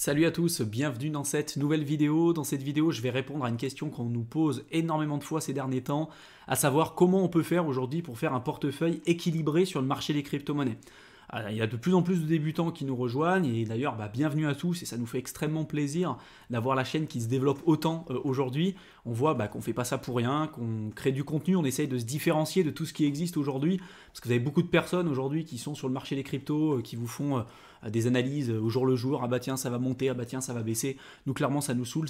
Salut à tous, bienvenue dans cette nouvelle vidéo. Dans cette vidéo, je vais répondre à une question qu'on nous pose énormément de fois ces derniers temps, à savoir comment on peut faire aujourd'hui pour faire un portefeuille équilibré sur le marché des crypto-monnaies. Il y a de plus en plus de débutants qui nous rejoignent et d'ailleurs bienvenue à tous et ça nous fait extrêmement plaisir d'avoir la chaîne qui se développe autant aujourd'hui. On voit qu'on ne fait pas ça pour rien, qu'on crée du contenu, on essaye de se différencier de tout ce qui existe aujourd'hui parce que vous avez beaucoup de personnes aujourd'hui qui sont sur le marché des cryptos, qui vous font des analyses au jour le jour, ah bah tiens ça va monter, ah bah tiens ça va baisser. Nous clairement ça nous saoule,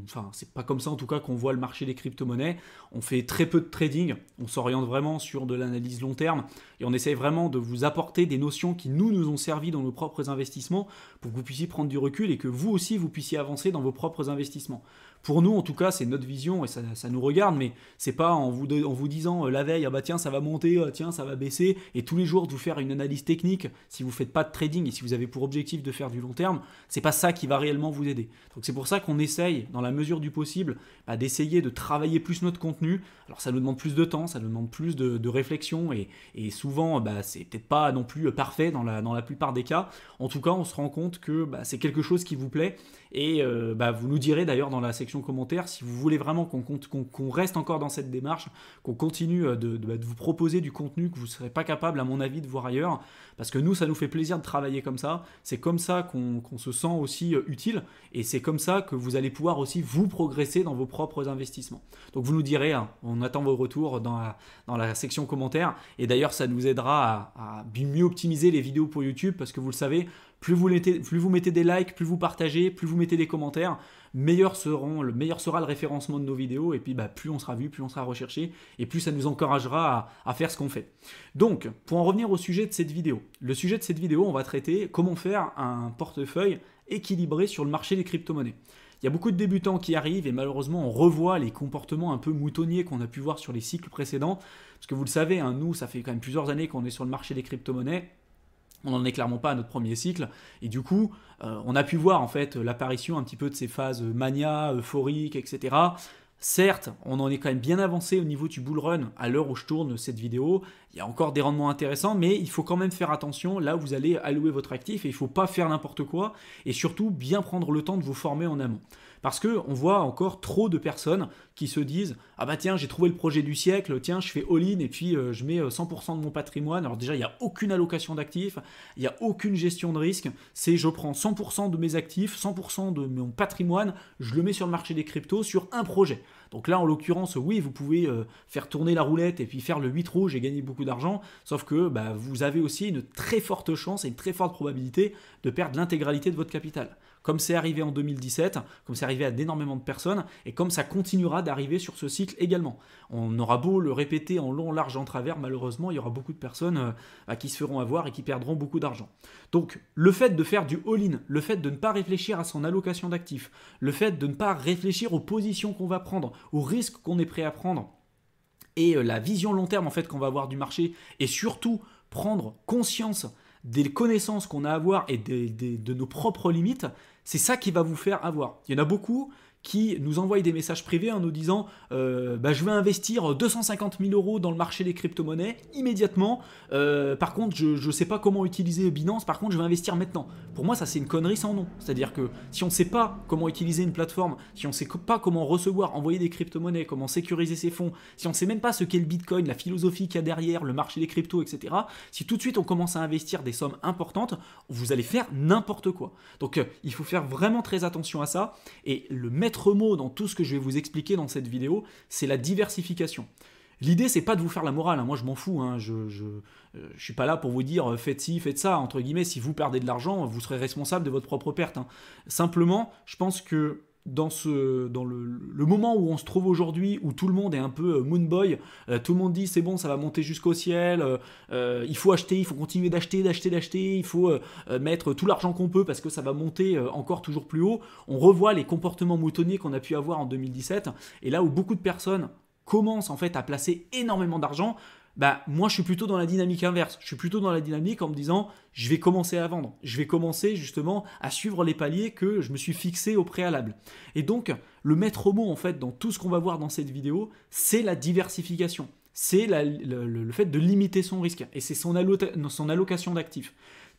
enfin c'est pas comme ça en tout cas qu'on voit le marché des crypto-monnaies. On fait très peu de trading, on s'oriente vraiment sur de l'analyse long terme et on essaye vraiment de vous apporter des notions qui nous ont servi dans nos propres investissements pour que vous puissiez prendre du recul et que vous aussi vous puissiez avancer dans vos propres investissements. Pour nous, en tout cas, c'est notre vision et ça nous regarde, mais c'est pas en vous disant la veille, ah bah tiens, ça va monter, tiens, ça va baisser, et tous les jours de vous faire une analyse technique si vous faites pas de trading et si vous avez pour objectif de faire du long terme, c'est pas ça qui va réellement vous aider. Donc c'est pour ça qu'on essaye, dans la mesure du possible, d'essayer de travailler plus notre contenu. Alors ça nous demande plus de temps, ça nous demande plus de réflexion et souvent, c'est peut-être pas non plus parfait dans la plupart des cas. En tout cas, on se rend compte que c'est quelque chose qui vous plaît et vous nous direz d'ailleurs dans la section commentaires si vous voulez vraiment qu'on reste encore dans cette démarche, qu'on continue de vous proposer du contenu que vous ne serez pas capable à mon avis de voir ailleurs, parce que nous ça nous fait plaisir de travailler comme ça, c'est comme ça qu'on se sent aussi utile et c'est comme ça que vous allez pouvoir aussi vous progresser dans vos propres investissements. Donc vous nous direz, on attend vos retours dans la section commentaires et d'ailleurs ça nous aidera à mieux optimiser les vidéos pour YouTube parce que vous le savez, plus vous mettez des likes, plus vous partagez, plus vous mettez des commentaires, meilleur sera le référencement de nos vidéos et puis plus on sera vu, plus on sera recherché et plus ça nous encouragera à faire ce qu'on fait. Donc, pour en revenir au sujet de cette vidéo, le sujet de cette vidéo, on va traiter comment faire un portefeuille équilibré sur le marché des crypto-monnaies. Il y a beaucoup de débutants qui arrivent et malheureusement on revoit les comportements un peu moutonniers qu'on a pu voir sur les cycles précédents parce que vous le savez, nous ça fait quand même plusieurs années qu'on est sur le marché des crypto-monnaies. On n'en est clairement pas à notre premier cycle et du coup on a pu voir en fait l'apparition un petit peu de ces phases mania, euphoriques, etc. Certes, on en est quand même bien avancé au niveau du bull run à l'heure où je tourne cette vidéo. Il y a encore des rendements intéressants, mais il faut quand même faire attention là où vous allez allouer votre actif et il ne faut pas faire n'importe quoi et surtout bien prendre le temps de vous former en amont. Parce qu'on voit encore trop de personnes qui se disent « Ah bah tiens, j'ai trouvé le projet du siècle, tiens, je fais all-in et puis je mets 100% de mon patrimoine. » Alors déjà, il n'y a aucune allocation d'actifs, il n'y a aucune gestion de risque. C'est je prends 100% de mes actifs, 100% de mon patrimoine, je le mets sur le marché des cryptos sur un projet. Donc là, en l'occurrence, oui, vous pouvez faire tourner la roulette et puis faire le 8 rouge et gagner beaucoup d'argent, sauf que vous avez aussi une très forte chance et une très forte probabilité de perdre l'intégralité de votre capital. Comme c'est arrivé en 2017, comme c'est arrivé à d'énormément de personnes, et comme ça continuera d'arriver sur ce cycle également. On aura beau le répéter en long, large, en travers, malheureusement, il y aura beaucoup de personnes qui se feront avoir et qui perdront beaucoup d'argent. Donc, le fait de faire du all-in, le fait de ne pas réfléchir à son allocation d'actifs, le fait de ne pas réfléchir aux positions qu'on va prendre, aux risques qu'on est prêt à prendre, et la vision long terme en fait qu'on va avoir du marché, et surtout prendre conscience des connaissances qu'on a à avoir et de nos propres limites, c'est ça qui va vous faire avoir. Il y en a beaucoup qui nous envoient des messages privés en nous disant je vais investir 250 000 euros dans le marché des crypto-monnaies immédiatement. Par contre, je ne sais pas comment utiliser Binance. Par contre, je vais investir maintenant. Pour moi, ça, c'est une connerie sans nom. C'est-à-dire que si on ne sait pas comment utiliser une plateforme, si on ne sait pas comment recevoir, envoyer des crypto-monnaies, comment sécuriser ses fonds, si on ne sait même pas ce qu'est le Bitcoin, la philosophie qu'il y a derrière, le marché des cryptos, etc., si tout de suite on commence à investir des sommes importantes, vous allez faire n'importe quoi. Donc, il faut faire vraiment très attention à ça. Et le maître mot dans tout ce que je vais vous expliquer dans cette vidéo, c'est la diversification. L'idée, c'est pas de vous faire la morale, moi je m'en fous, je suis pas là pour vous dire faites ci, faites ça, entre guillemets, si vous perdez de l'argent, vous serez responsable de votre propre perte. Simplement, je pense que dans le moment où on se trouve aujourd'hui, où tout le monde est un peu moonboy, tout le monde dit c'est bon, ça va monter jusqu'au ciel, il faut acheter, il faut continuer d'acheter, il faut mettre tout l'argent qu'on peut parce que ça va monter encore toujours plus haut. On revoit les comportements moutonniers qu'on a pu avoir en 2017, et là où beaucoup de personnes commencent en fait à placer énormément d'argent, moi je suis plutôt dans la dynamique inverse. Je suis plutôt dans la dynamique en me disant je vais commencer à vendre. Je vais commencer justement à suivre les paliers que je me suis fixé au préalable. Et donc le maître mot en fait dans tout ce qu'on va voir dans cette vidéo, c'est la diversification. C'est le fait de limiter son risque et c'est son allocation d'actifs.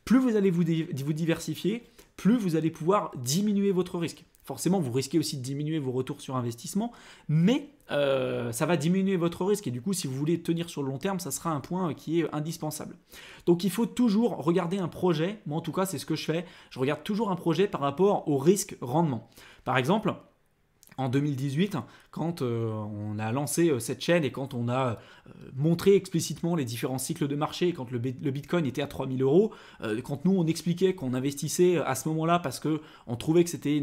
Plus vous allez vous diversifier, plus vous allez pouvoir diminuer votre risque. Forcément, vous risquez aussi de diminuer vos retours sur investissement, mais ça va diminuer votre risque. Et du coup, si vous voulez tenir sur le long terme, ça sera un point qui est indispensable. Donc, il faut toujours regarder un projet. Moi, en tout cas, c'est ce que je fais. Je regarde toujours un projet par rapport au risque-rendement. Par exemple, en 2018, quand on a lancé cette chaîne et quand on a montré explicitement les différents cycles de marché, quand le Bitcoin était à 3000 euros, quand nous on expliquait qu'on investissait à ce moment-là parce qu'on trouvait que c'était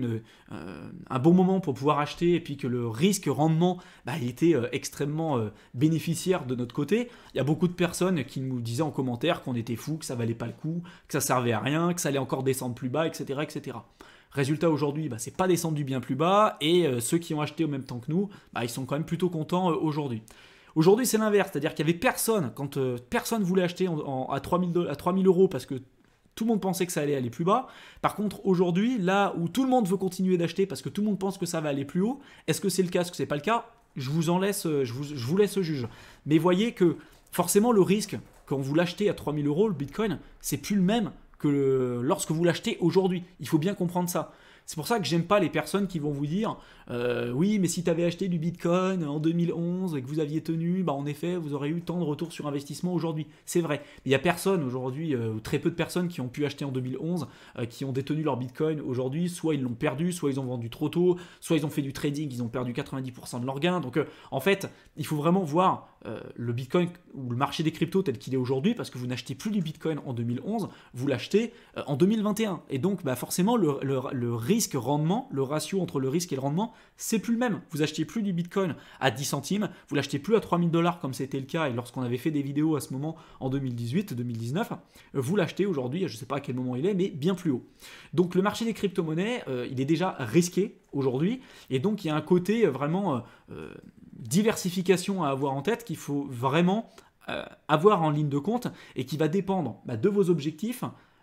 un bon moment pour pouvoir acheter et puis que le risque-rendement il était extrêmement bénéficiaire de notre côté, il y a beaucoup de personnes qui nous disaient en commentaire qu'on était fous, que ça valait pas le coup, que ça servait à rien, que ça allait encore descendre plus bas, etc. etc. Résultat aujourd'hui, c'est pas descendu bien plus bas et ceux qui ont acheté au même temps que nous, ils sont quand même plutôt contents aujourd'hui. Aujourd'hui, c'est l'inverse, c'est-à-dire qu'il y avait personne, quand personne voulait acheter à 3000 euros parce que tout le monde pensait que ça allait aller plus bas. Par contre, aujourd'hui, là où tout le monde veut continuer d'acheter parce que tout le monde pense que ça va aller plus haut, est-ce que c'est le cas, est-ce que c'est pas le cas? Je vous laisse juge. Mais voyez que forcément le risque, quand vous l'achetez à 3000 euros, le Bitcoin, c'est plus le même que lorsque vous l'achetez aujourd'hui. Il faut bien comprendre ça. C'est pour ça que j'aime pas les personnes qui vont vous dire oui, mais si tu avais acheté du Bitcoin en 2011 et que vous aviez tenu, en effet, vous aurez eu tant de retours sur investissement aujourd'hui. C'est vrai. Mais il n'y a personne aujourd'hui, très peu de personnes qui ont pu acheter en 2011, qui ont détenu leur Bitcoin aujourd'hui. Soit ils l'ont perdu, soit ils ont vendu trop tôt, soit ils ont fait du trading, ils ont perdu 90% de leurs gains. Donc en fait, il faut vraiment voir le Bitcoin ou le marché des cryptos tel qu'il est aujourd'hui, parce que vous n'achetez plus du Bitcoin en 2011, vous l'achetez en 2021. Et donc forcément, le risque-rendement, le ratio entre le risque et le rendement, c'est plus le même. Vous achetiez plus du Bitcoin à 10 centimes, vous l'achetez plus à 3000 $ comme c'était le cas et lorsqu'on avait fait des vidéos à ce moment en 2018-2019, vous l'achetez aujourd'hui, je ne sais pas à quel moment il est, mais bien plus haut. Donc le marché des crypto-monnaies, il est déjà risqué aujourd'hui et donc il y a un côté vraiment diversification à avoir en tête qu'il faut vraiment avoir en ligne de compte et qui va dépendre de vos objectifs,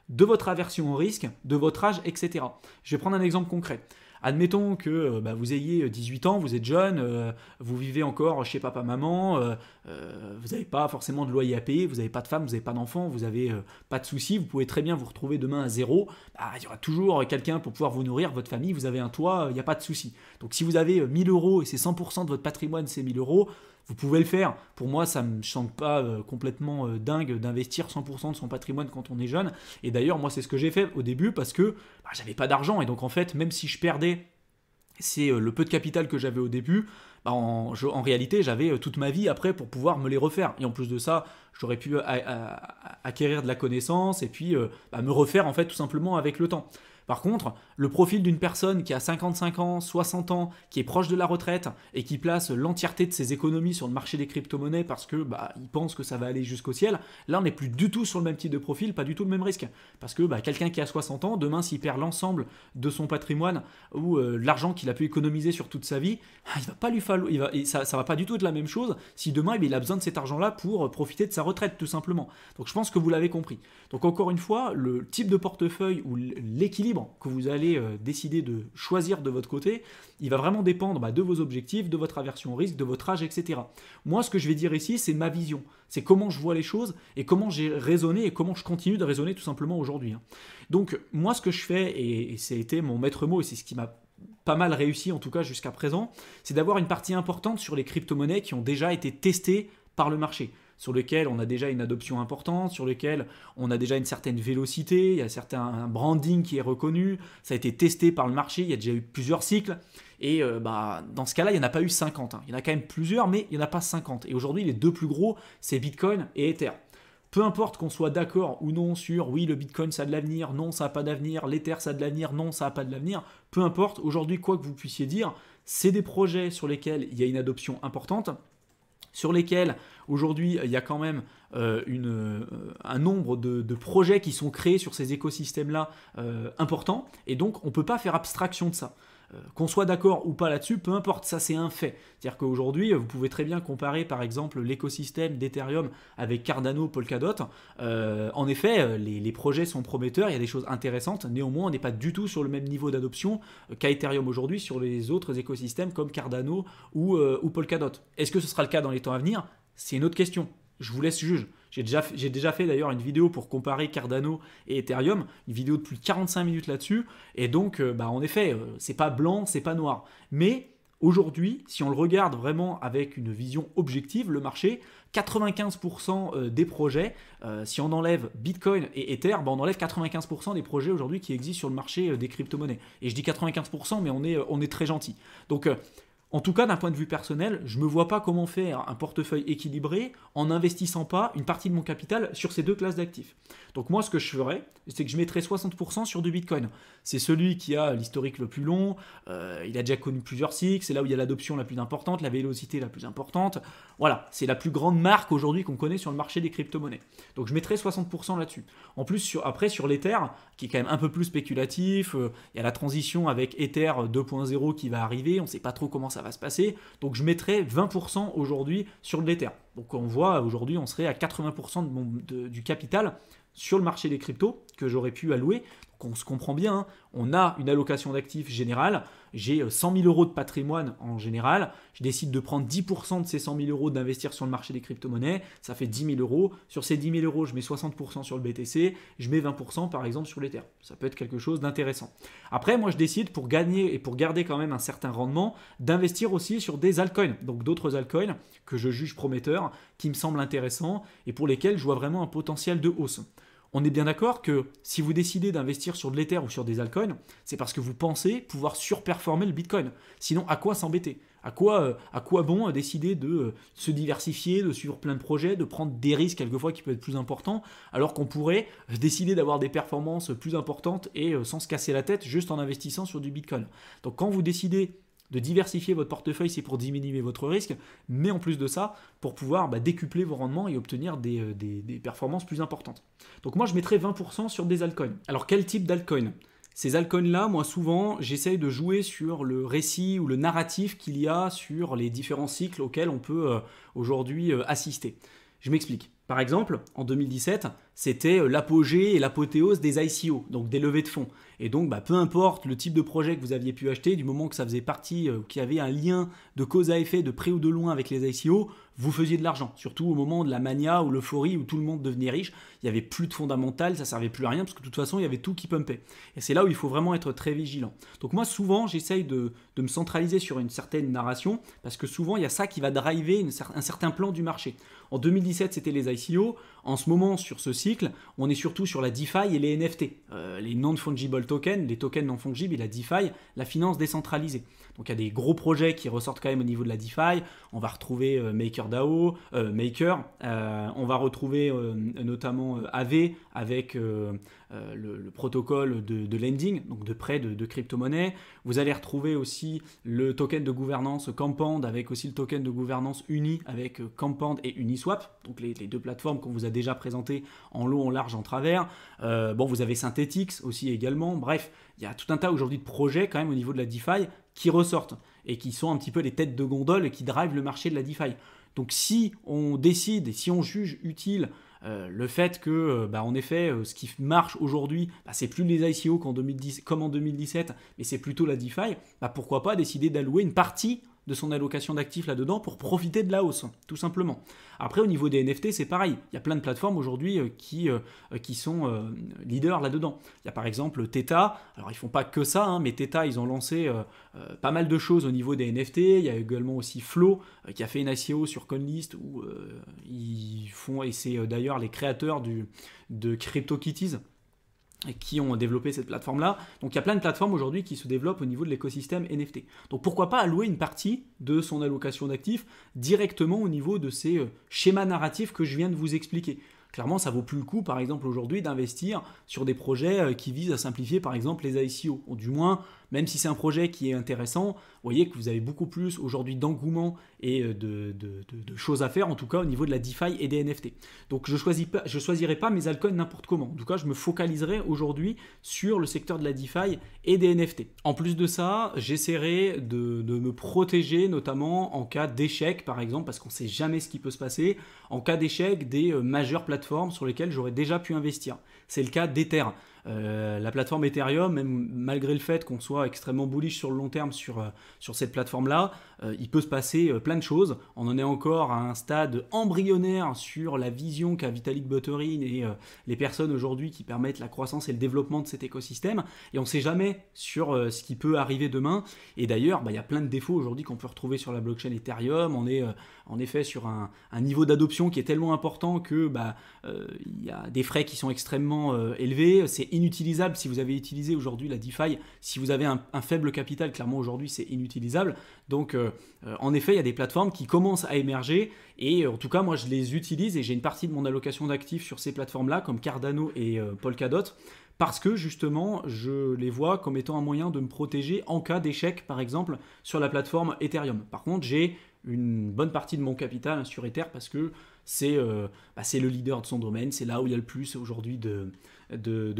de votre aversion au risque, de votre âge, etc. Je vais prendre un exemple concret. Admettons que vous ayez 18 ans, vous êtes jeune, vous vivez encore chez papa-maman, vous n'avez pas forcément de loyer à payer, vous n'avez pas de femme, vous n'avez pas d'enfant, vous n'avez pas de soucis, vous pouvez très bien vous retrouver demain à zéro. Il y aura toujours quelqu'un pour pouvoir vous nourrir, votre famille, vous avez un toit, il n'y a pas de souci. Donc si vous avez 1000 euros et c'est 100% de votre patrimoine, c'est 1000 euros, vous pouvez le faire. Pour moi, ça ne me semble pas complètement dingue d'investir 100% de son patrimoine quand on est jeune. Et d'ailleurs, moi, c'est ce que j'ai fait au début parce que j'avais pas d'argent. Et donc, en fait, même si je perdais le peu de capital que j'avais au début, en réalité, j'avais toute ma vie après pour pouvoir me les refaire. Et en plus de ça, j'aurais pu acquérir de la connaissance et puis me refaire en fait tout simplement avec le temps. Par contre, le profil d'une personne qui a 55 ans, 60 ans, qui est proche de la retraite et qui place l'entièreté de ses économies sur le marché des crypto-monnaies parce que il pense que ça va aller jusqu'au ciel, là on n'est plus du tout sur le même type de profil, pas du tout le même risque. Parce que quelqu'un qui a 60 ans, demain s'il perd l'ensemble de son patrimoine ou l'argent qu'il a pu économiser sur toute sa vie, il va pas lui falloir, ça va pas du tout être la même chose si demain il a besoin de cet argent-là pour profiter de sa retraite tout simplement. Donc je pense que vous l'avez compris. Donc encore une fois, le type de portefeuille ou l'équilibre que vous allez décider de choisir de votre côté, il va vraiment dépendre de vos objectifs, de votre aversion au risque, de votre âge, etc. Moi, ce que je vais dire ici, c'est ma vision. C'est comment je vois les choses et comment j'ai raisonné et comment je continue de raisonner tout simplement aujourd'hui. Donc, moi, ce que je fais, et ça a été mon maître mot, et c'est ce qui m'a pas mal réussi, en tout cas jusqu'à présent, c'est d'avoir une partie importante sur les crypto-monnaies qui ont déjà été testées par le marché, sur lequel on a déjà une adoption importante, sur lequel on a déjà une certaine vélocité, il y a un branding qui est reconnu, ça a été testé par le marché, il y a déjà eu plusieurs cycles, et dans ce cas-là, il n'y en a pas eu 50. Il y en a quand même plusieurs, mais il n'y en a pas 50. Et aujourd'hui, les deux plus gros, c'est Bitcoin et Ether. Peu importe qu'on soit d'accord ou non sur oui, le Bitcoin ça a de l'avenir, non ça n'a pas d'avenir, l'Ether ça a de l'avenir, non ça n'a pas de l'avenir, peu importe, aujourd'hui quoi que vous puissiez dire, c'est des projets sur lesquels il y a une adoption importante, sur lesquels aujourd'hui il y a quand même un nombre de projets qui sont créés sur ces écosystèmes-là importants, et donc on ne peut pas faire abstraction de ça. Qu'on soit d'accord ou pas là-dessus, peu importe, ça c'est un fait. C'est-à-dire qu'aujourd'hui, vous pouvez très bien comparer par exemple l'écosystème d'Ethereum avec Cardano, Polkadot. En effet, les projets sont prometteurs, il y a des choses intéressantes, néanmoins on n'est pas du tout sur le même niveau d'adoption qu'à Ethereum aujourd'hui sur les autres écosystèmes comme Cardano ou Polkadot. Est-ce que ce sera le cas dans les temps à venir? C'est une autre question. Je vous laisse juger. J'ai déjà fait d'ailleurs une vidéo pour comparer Cardano et Ethereum, une vidéo de plus de 45 minutes là-dessus. Et donc, en effet, c'est pas blanc, c'est pas noir. Mais aujourd'hui, si on le regarde vraiment avec une vision objective, le marché, 95% des projets, si on enlève Bitcoin et Ether, on enlève 95% des projets aujourd'hui qui existent sur le marché des crypto-monnaies. Et je dis 95%, mais on est très gentil. Donc, en tout cas, d'un point de vue personnel, je ne me vois pas comment faire un portefeuille équilibré en n'investissant pas une partie de mon capital sur ces deux classes d'actifs. Donc moi, ce que je ferais, c'est que je mettrais 60% sur du Bitcoin. C'est celui qui a l'historique le plus long, il a déjà connu plusieurs cycles, c'est là où il y a l'adoption la plus importante, la vélocité la plus importante. Voilà, c'est la plus grande marque aujourd'hui qu'on connaît sur le marché des crypto-monnaies. Donc je mettrais 60% là-dessus. En plus, après, sur l'Ether, qui est quand même un peu plus spéculatif, il y a la transition avec Ether 2.0 qui va arriver, on ne sait pas trop comment ça va se passer. Donc je mettrais 20% aujourd'hui sur l'Ether. Donc on voit aujourd'hui, on serait à 80% du capital sur le marché des cryptos que j'aurais pu allouer. Donc on se comprend bien, hein. On a une allocation d'actifs générale, j'ai 100 000 euros de patrimoine en général, je décide de prendre 10% de ces 100 000 euros d'investir sur le marché des crypto-monnaies, ça fait 10 000 euros. Sur ces 10 000 euros, je mets 60% sur le BTC, je mets 20% par exemple sur l'Ether. Ça peut être quelque chose d'intéressant. Après, moi je décide pour gagner et pour garder quand même un certain rendement, d'investir aussi sur des altcoins, donc d'autres altcoins que je juge prometteurs, qui me semblent intéressants et pour lesquels je vois vraiment un potentiel de hausse. On est bien d'accord que si vous décidez d'investir sur de l'Ether ou sur des altcoins, c'est parce que vous pensez pouvoir surperformer le Bitcoin. Sinon, à quoi s'embêter ? À quoi bon décider de se diversifier, de suivre plein de projets, de prendre des risques quelquefois qui peuvent être plus importants, alors qu'on pourrait décider d'avoir des performances plus importantes et sans se casser la tête juste en investissant sur du Bitcoin. Donc quand vous décidez de diversifier votre portefeuille, c'est pour diminuer votre risque, mais en plus de ça, pour pouvoir décupler vos rendements et obtenir des performances plus importantes. Donc moi, je mettrais 20% sur des altcoins. Alors quel type d'altcoin ? Ces altcoins-là, moi souvent, j'essaye de jouer sur le récit ou le narratif qu'il y a sur les différents cycles auxquels on peut aujourd'hui assister. Je m'explique. Par exemple, en 2017, c'était l'apogée et l'apothéose des ICO, donc des levées de fonds. Et donc, peu importe le type de projet que vous aviez pu acheter, du moment que ça faisait partie, qu'il y avait un lien de cause à effet de près ou de loin avec les ICO, vous faisiez de l'argent. Surtout au moment de la mania ou l'euphorie où tout le monde devenait riche, il n'y avait plus de fondamental, ça ne servait plus à rien parce que de toute façon, il y avait tout qui pumpait. Et c'est là où il faut vraiment être très vigilant. Donc moi, souvent, j'essaye de me centraliser sur une certaine narration parce que souvent, il y a ça qui va driver un certain plan du marché. En 2017, c'était les ICO. En ce moment, sur ce cycle, on est surtout sur la DeFi et les NFT, les non-fungible tokens, les tokens non fungibles et la DeFi, la finance décentralisée. Donc il y a des gros projets qui ressortent quand même au niveau de la DeFi. On va retrouver MakerDAO, Maker. On va retrouver notamment Aave avec le protocole de lending, donc de prêt de crypto-monnaie. Vous allez retrouver aussi le token de gouvernance Compound avec aussi le token de gouvernance Uni avec Compound et Uniswap. Donc les deux plateformes qu'on vous a déjà présentées en long, en large, en travers. Vous avez Synthetix aussi également. Bref, il y a tout un tas aujourd'hui de projets quand même au niveau de la DeFi qui ressortent et qui sont un petit peu les têtes de gondole et qui drivent le marché de la DeFi. Donc si on décide et si on juge utile le fait que, en effet, ce qui marche aujourd'hui, c'est plus les ICO comme en 2017, mais c'est plutôt la DeFi, pourquoi pas décider d'allouer une partie de son allocation d'actifs là-dedans pour profiter de la hausse, tout simplement. Après, au niveau des NFT, c'est pareil. Il y a plein de plateformes aujourd'hui qui sont leaders là-dedans. Il y a par exemple Theta. Alors, ils font pas que ça, mais Theta, ils ont lancé pas mal de choses au niveau des NFT. Il y a également aussi Flow qui a fait une ICO sur CoinList où ils font, et c'est d'ailleurs les créateurs de CryptoKitties qui ont développé cette plateforme-là. Donc il y a plein de plateformes aujourd'hui qui se développent au niveau de l'écosystème NFT. Donc pourquoi pas allouer une partie de son allocation d'actifs directement au niveau de ces schémas narratifs que je viens de vous expliquer. Clairement, ça vaut plus le coup, par exemple, aujourd'hui, d'investir sur des projets qui visent à simplifier, par exemple, les ICO. Ou du moins, même si c'est un projet qui est intéressant, vous voyez que vous avez beaucoup plus aujourd'hui d'engouement et de choses à faire, en tout cas au niveau de la DeFi et des NFT. Donc je ne choisirai pas mes altcoins n'importe comment. En tout cas, je me focaliserai aujourd'hui sur le secteur de la DeFi et des NFT. En plus de ça, j'essaierai de me protéger, notamment en cas d'échec, par exemple, parce qu'on ne sait jamais ce qui peut se passer, en cas d'échec des majeures plateformes sur lesquelles j'aurais déjà pu investir. C'est le cas d'Ether. La plateforme Ethereum, même malgré le fait qu'on soit extrêmement bullish sur le long terme sur cette plateforme-là, il peut se passer plein de choses. On en est encore à un stade embryonnaire sur la vision qu'a Vitalik Buterin et les personnes aujourd'hui qui permettent la croissance et le développement de cet écosystème. Et on ne sait jamais sur ce qui peut arriver demain. Et d'ailleurs, il y a plein de défauts aujourd'hui qu'on peut retrouver sur la blockchain Ethereum. On est en effet sur un niveau d'adoption qui est tellement important que il y a des frais qui sont extrêmement élevés. C'est inutilisable si vous avez utilisé aujourd'hui la DeFi. Si vous avez un faible capital, clairement aujourd'hui c'est inutilisable. Donc en effet, il y a des plateformes qui commencent à émerger et en tout cas moi je les utilise et j'ai une partie de mon allocation d'actifs sur ces plateformes-là comme Cardano et Polkadot parce que justement je les vois comme étant un moyen de me protéger en cas d'échec par exemple sur la plateforme Ethereum. Par contre j'ai une bonne partie de mon capital sur Ether parce que c'est le leader de son domaine, c'est là où il y a le plus aujourd'hui de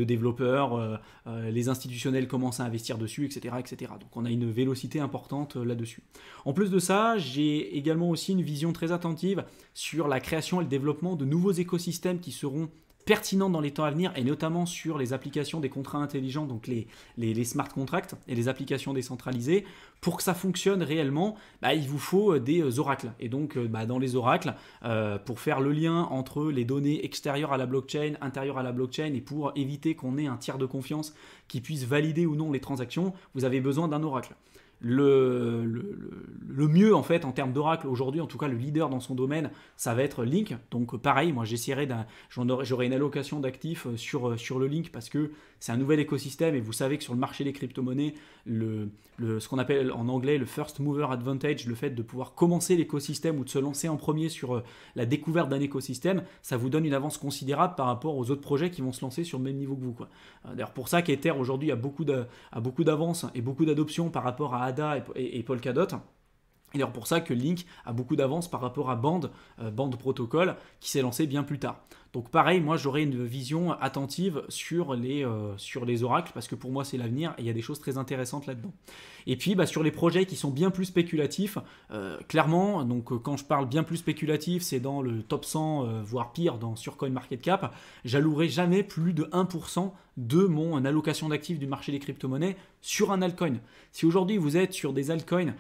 développeurs, les institutionnels commencent à investir dessus, etc., etc. Donc on a une vélocité importante là-dessus. En plus de ça, j'ai également aussi une vision très attentive sur la création et le développement de nouveaux écosystèmes qui seront pertinents dans les temps à venir et notamment sur les applications des contrats intelligents, donc les smart contracts et les applications décentralisées. Pour que ça fonctionne réellement, il vous faut des oracles. Et donc dans les oracles, pour faire le lien entre les données extérieures à la blockchain, intérieures à la blockchain et pour éviter qu'on ait un tiers de confiance qui puisse valider ou non les transactions, vous avez besoin d'un oracle. Le mieux en fait en termes d'oracle aujourd'hui, en tout cas le leader dans son domaine, ça va être Link. Donc pareil, moi j'aurai une allocation d'actifs sur le Link parce que c'est un nouvel écosystème et vous savez que sur le marché des crypto-monnaies, ce qu'on appelle en anglais le first mover advantage, le fait de pouvoir commencer l'écosystème ou de se lancer en premier sur la découverte d'un écosystème, ça vous donne une avance considérable par rapport aux autres projets qui vont se lancer sur le même niveau que vous, quoi. D'ailleurs pour ça qu'Ether aujourd'hui a beaucoup d'avance et beaucoup d'adoption par rapport à ADA et Polkadot. Et d'ailleurs pour ça que Link a beaucoup d'avance par rapport à Band Protocol qui s'est lancé bien plus tard. Donc pareil, moi j'aurais une vision attentive sur les oracles parce que pour moi c'est l'avenir et il y a des choses très intéressantes là-dedans. Et puis sur les projets qui sont bien plus spéculatifs, clairement, donc quand je parle bien plus spéculatif, c'est dans le top 100, voire pire sur CoinMarketCap, j'allouerai jamais plus de 1% de mon allocation d'actifs du marché des crypto-monnaies sur un altcoin. Si aujourd'hui vous êtes sur des altcoins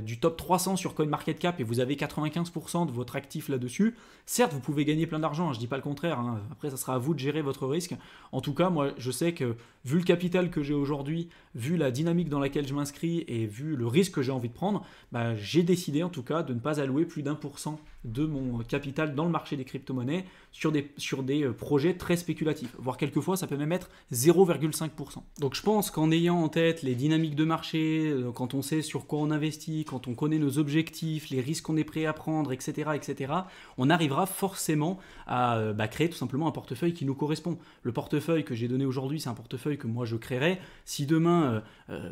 du top 300 sur CoinMarketCap et vous avez 95% de votre actif là-dessus, certes vous pouvez gagner plein d'argent, je dis pas le contraire, hein. Après ça sera à vous de gérer votre risque. En tout cas, moi je sais que vu le capital que j'ai aujourd'hui, vu la dynamique dans laquelle je m'inscris et vu le risque que j'ai envie de prendre, j'ai décidé en tout cas de ne pas allouer plus d'1% de mon capital dans le marché des crypto-monnaies sur des projets très spéculatifs, voire quelquefois ça peut même être 0,5%. Donc je pense qu'en ayant en tête les dynamiques de marché, quand on sait sur quoi on investit, quand on connaît nos objectifs, les risques qu'on est prêt à prendre, etc., on arrivera forcément à créer tout simplement un portefeuille qui nous correspond. Le portefeuille que j'ai donné aujourd'hui, c'est un portefeuille que moi je créerai. Si demain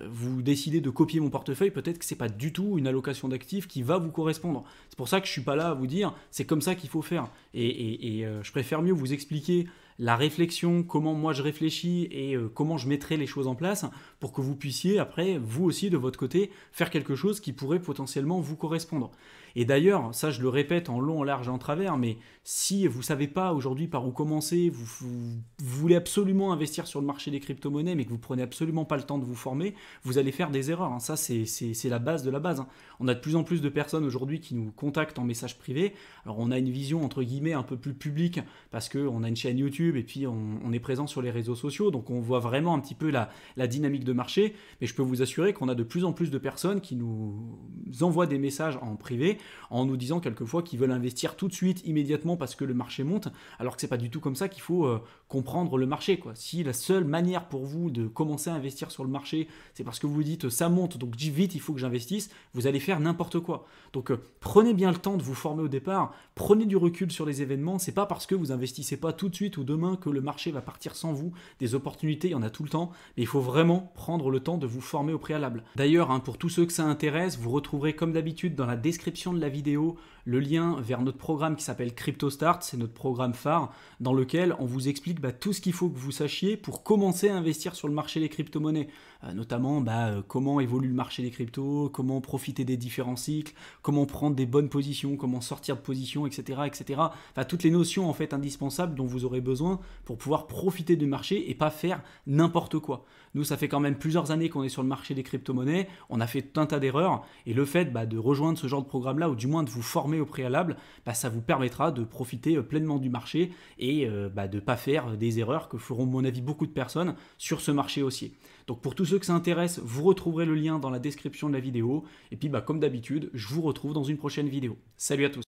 vous décidez de copier mon portefeuille, peut-être que c'est pas du tout une allocation d'actifs qui va vous correspondre. C'est pour ça que je suis pas là à vous dire c'est comme ça qu'il faut faire. Et je préfère mieux vous expliquer la réflexion, comment moi je réfléchis et comment je mettrai les choses en place pour que vous puissiez après, vous aussi de votre côté, faire quelque chose qui pourrait potentiellement vous correspondre. Et d'ailleurs, ça je le répète en long, en large et en travers, mais si vous ne savez pas aujourd'hui par où commencer, vous voulez absolument investir sur le marché des crypto-monnaies, mais que vous ne prenez absolument pas le temps de vous former, vous allez faire des erreurs. Ça, c'est la base de la base. On a de plus en plus de personnes aujourd'hui qui nous contactent en message privé. Alors, on a une vision, entre guillemets, un peu plus publique, parce qu'on a une chaîne YouTube et puis on est présent sur les réseaux sociaux, donc on voit vraiment un petit peu la dynamique de marché. Mais je peux vous assurer qu'on a de plus en plus de personnes qui nous envoient des messages en privé en nous disant quelquefois qu'ils veulent investir tout de suite, immédiatement, parce que le marché monte, alors que c'est pas du tout comme ça qu'il faut comprendre le marché, quoi. Si la seule manière pour vous de commencer à investir sur le marché, c'est parce que vous vous dites ça monte, donc vite il faut que j'investisse, vous allez faire n'importe quoi. Donc prenez bien le temps de vous former au départ, prenez du recul sur les événements, c'est pas parce que vous investissez pas tout de suite ou demain que le marché va partir sans vous, des opportunités il y en a tout le temps, mais il faut vraiment prendre le temps de vous former au préalable. D'ailleurs, pour tous ceux que ça intéresse, vous retrouverez comme d'habitude dans la description de la vidéo le lien vers notre programme qui s'appelle CryptoStart, c'est notre programme phare dans lequel on vous explique tout ce qu'il faut que vous sachiez pour commencer à investir sur le marché des crypto-monnaies, notamment comment évolue le marché des cryptos, comment profiter des différents cycles, comment prendre des bonnes positions, comment sortir de position, etc. etc. Enfin, toutes les notions en fait indispensables dont vous aurez besoin pour pouvoir profiter du marché et pas faire n'importe quoi. Nous, ça fait quand même plusieurs années qu'on est sur le marché des crypto-monnaies, on a fait tout un tas d'erreurs et le fait de rejoindre ce genre de programme-là ou du moins de vous former au préalable, ça vous permettra de profiter pleinement du marché et de ne pas faire des erreurs que feront, à mon avis, beaucoup de personnes sur ce marché haussier. Donc pour tous ceux que ça intéresse, vous retrouverez le lien dans la description de la vidéo. Et puis comme d'habitude, je vous retrouve dans une prochaine vidéo. Salut à tous!